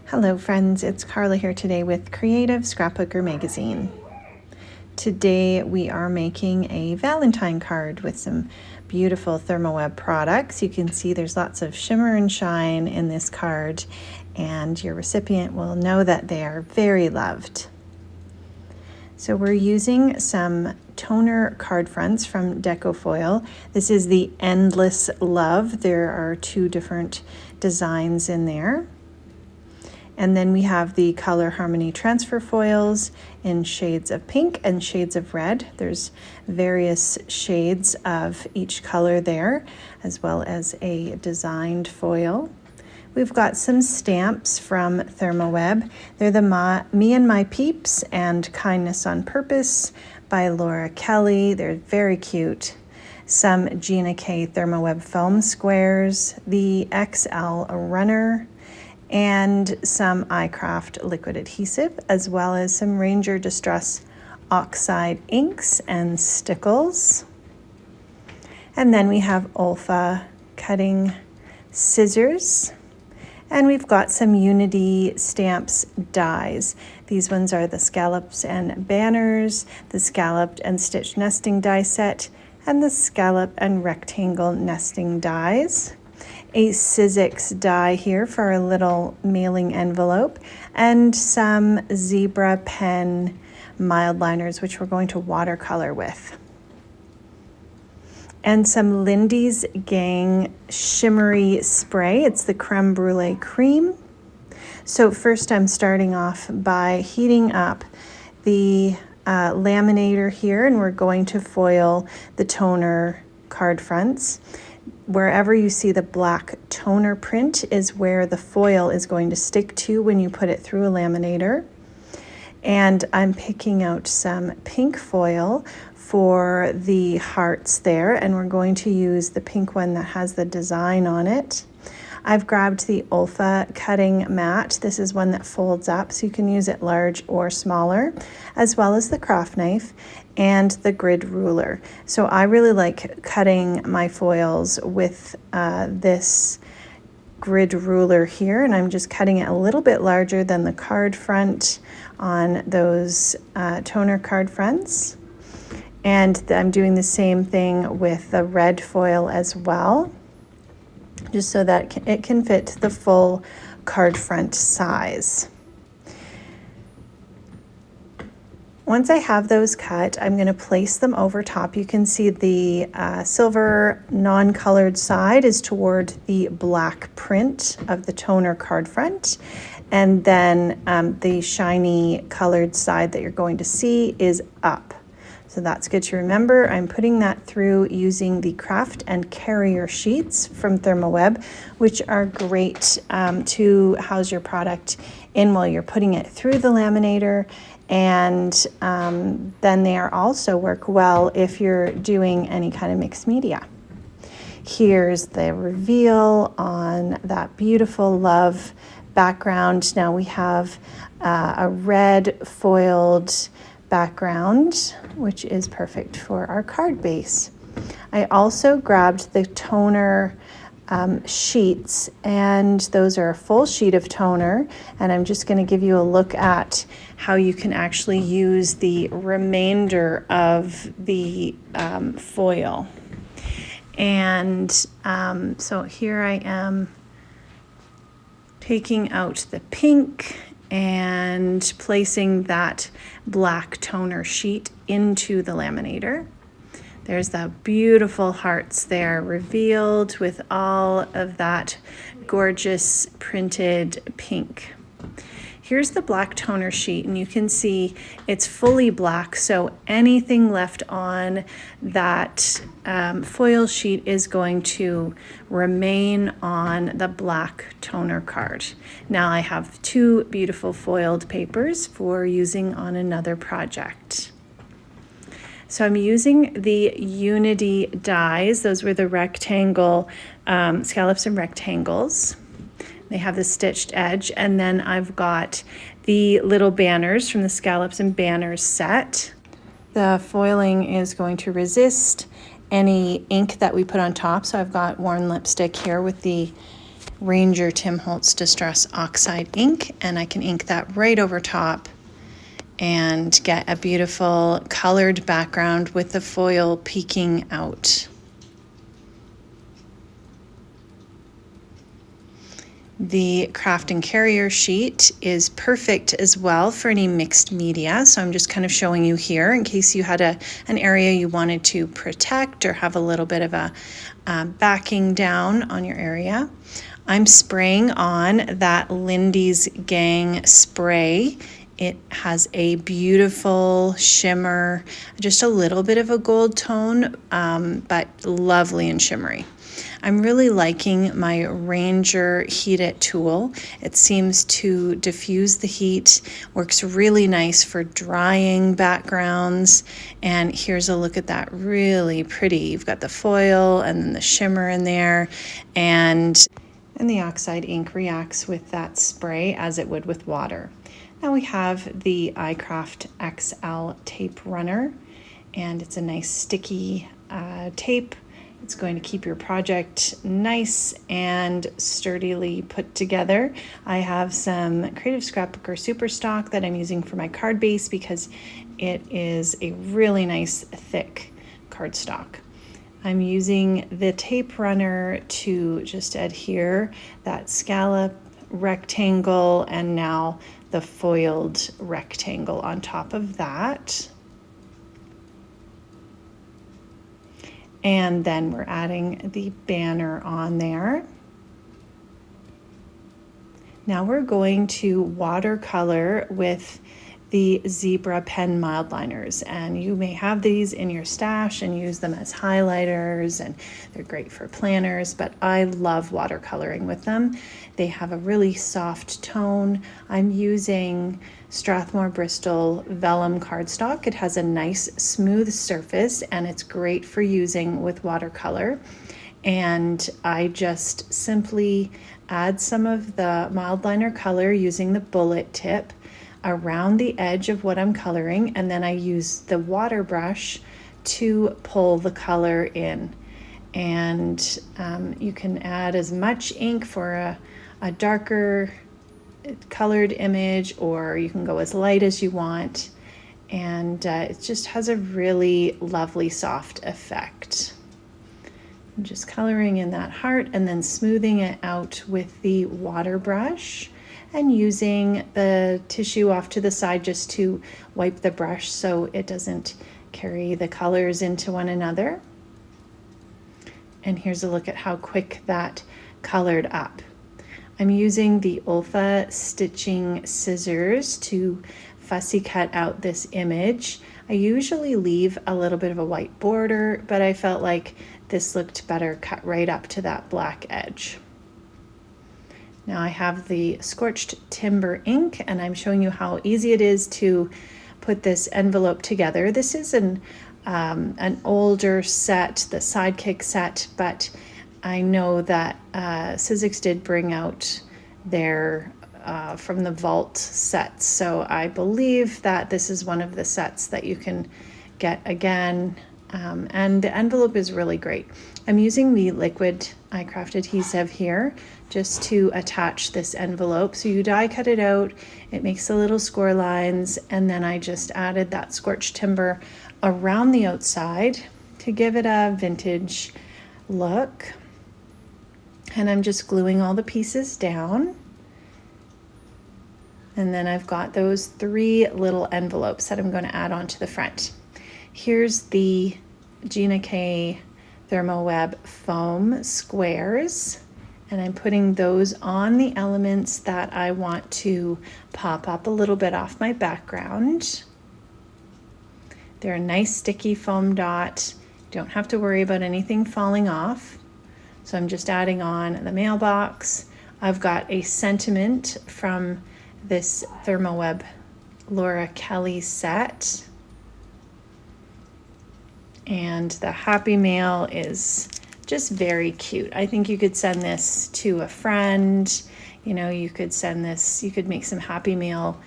Hello friends, it's Karla here today with Creative Scrapbooker magazine. Today we are making a Valentine card with some beautiful Therm O Web products. You can see there's lots of shimmer and shine in this card, and your recipient will know that they are very loved. So we're using some toner card fronts from Deco foil. This is the Endless Love. There are two different designs in there. And then we have the Color Harmony transfer foils in shades of pink and shades of red. There's various shades of each color there, as well as a designed foil. We've got some stamps from Therm O Web. They're the Me and My Peeps and Kindness on Purpose by Laura Kelly. They're very cute. Some Gina K Therm O Web foam squares, the XL runner, and some iCraft liquid adhesive, as well as some Ranger Distress Oxide Inks and Stickles. And then we have Olfa cutting scissors. And we've got some Unity Stamps dies. These ones are the Scallops and Banners, the Scalloped and Stitched Nesting Die Set, and the Scallop and Rectangle Nesting Dies. A Sizzix die here for a little mailing envelope, and some zebra pen mild liners, which we're going to watercolor with. And some Lindy's Gang shimmery spray. It's the creme brulee cream. So first I'm starting off by heating up the laminator here, and we're going to foil the toner card fronts. Wherever you see the black toner print is where the foil is going to stick to when you put it through a laminator. And I'm picking out some pink foil for the hearts there, and we're going to use the pink one that has the design on it. I've grabbed the Olfa cutting mat. This is one that folds up, so you can use it large or smaller, as well as the craft knife and the grid ruler. So I really like cutting my foils with this grid ruler here, and I'm just cutting it a little bit larger than the card front on those toner card fronts. And I'm doing the same thing with the red foil as well, just so that it can fit the full card front size. Once I have those cut, I'm going to place them over top. You can see the silver non-colored side is toward the black print of the toner card front, and then the shiny colored side that you're going to see is up. So that's good to remember. I'm putting that through using the craft and carrier sheets from Therm O Web, which are great to house your product in while you're putting it through the laminator. And then they are also work well if you're doing any kind of mixed media. Here's the reveal on that beautiful love background. Now we have a red foiled background, which is perfect for our card base. I also grabbed the toner sheets, and those are a full sheet of toner, and I'm just going to give you a look at how you can actually use the remainder of the foil. And so here I am taking out the pink and placing that black toner sheet into the laminator. There's the beautiful hearts there revealed with all of that gorgeous printed pink. Here's the black toner sheet, and you can see it's fully black, so anything left on that foil sheet is going to remain on the black toner card. Now I have two beautiful foiled papers for using on another project. So I'm using the Unity dies. Those were the rectangle scallops and rectangles. They have the stitched edge, and then I've got the little banners from the Scallops and Banners set. The foiling is going to resist any ink that we put on top, so I've got worn lipstick here with the Ranger Distress Oxide ink, and I can ink that right over top and get a beautiful colored background with the foil peeking out. The craft and carrier sheet is perfect as well for any mixed media. So I'm just kind of showing you here in case you had an area you wanted to protect or have a little bit of a backing down on your area. I'm spraying on that Lindy's Gang spray. It has a beautiful shimmer, just a little bit of a gold tone, but lovely and shimmery. I'm really liking my Ranger Heat It tool. It seems to diffuse the heat, works really nice for drying backgrounds. And here's a look at that, really pretty. You've got the foil and then the shimmer in there, and the oxide ink reacts with that spray as it would with water. Now we have the iCraft XL tape runner, and it's a nice sticky tape. It's going to keep your project nice and sturdily put together. I have some Creative Scrapbooker Super Stock that I'm using for my card base because it is a really nice thick cardstock. I'm using the tape runner to just adhere that scallop rectangle and now the foiled rectangle on top of that. And then we're adding the banner on there. Now we're going to watercolor with the Zebra pen mild liners, and you may have these in your stash and use them as highlighters, and they're great for planners, but I love watercoloring with them. They have a really soft tone. I'm using Strathmore Bristol vellum cardstock. It has a nice smooth surface and it's great for using with watercolor. And I just simply add some of the mild liner color using the bullet tip around the edge of what I'm coloring, and then I use the water brush to pull the color in. And you can add as much ink for a darker colored image, or you can go as light as you want, and it just has a really lovely soft effect. I'm just coloring in that heart and then smoothing it out with the water brush and using the tissue off to the side just to wipe the brush so it doesn't carry the colors into one another. And here's a look at how quick that colored up. I'm using the Olfa stitching scissors to fussy cut out this image. I usually leave a little bit of a white border, but I felt like this looked better cut right up to that black edge. Now I have the Scorched Timber ink, and I'm showing you how easy it is to put this envelope together. This is an older set, the Sidekick set, but I know that Sizzix did bring out their from the Vault sets, so I believe that this is one of the sets that you can get again, and the envelope is really great. I'm using the liquid iCraft adhesive here just to attach this envelope. So you die cut it out, it makes the little score lines, and then I just added that Scorched Timber around the outside to give it a vintage look. And I'm just gluing all the pieces down. And then I've got those 3 little envelopes that I'm going to add onto the front. Here's the Gina K Therm O Web foam squares, and I'm putting those on the elements that I want to pop up a little bit off my background. They're a nice sticky foam dot. Don't have to worry about anything falling off. So I'm just adding on the mailbox. I've got a sentiment from this Therm O Web Laura Kelly set. And the Happy Mail is just very cute. I think you could send this to a friend. You know, you could send this, you could make some Happy Mail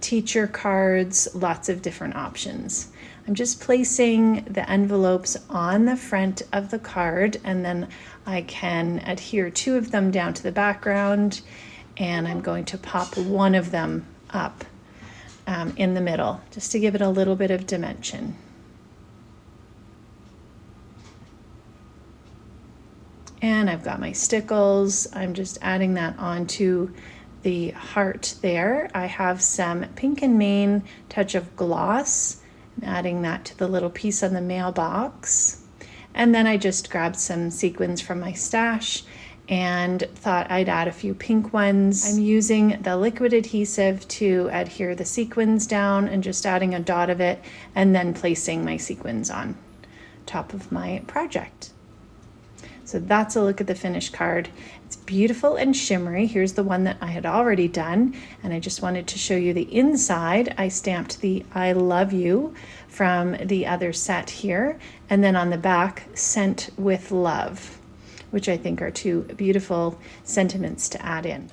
teacher cards, lots of different options. I'm just placing the envelopes on the front of the card, and then I can adhere 2 of them down to the background, and I'm going to pop one of them up in the middle just to give it a little bit of dimension. And I've got my stickles. I'm just adding that onto the heart there. I have some Pink and Main Touch of Gloss. I'm adding that to the little piece on the mailbox. And then I just grabbed some sequins from my stash and thought I'd add a few pink ones. I'm using the liquid adhesive to adhere the sequins down and just adding a dot of it and then placing my sequins on top of my project. So that's a look at the finished card. It's beautiful and shimmery. Here's the one that I had already done, and I just wanted to show you the inside. I stamped the I love you from the other set here, and then on the back, sent with love, which I think are 2 beautiful sentiments to add in.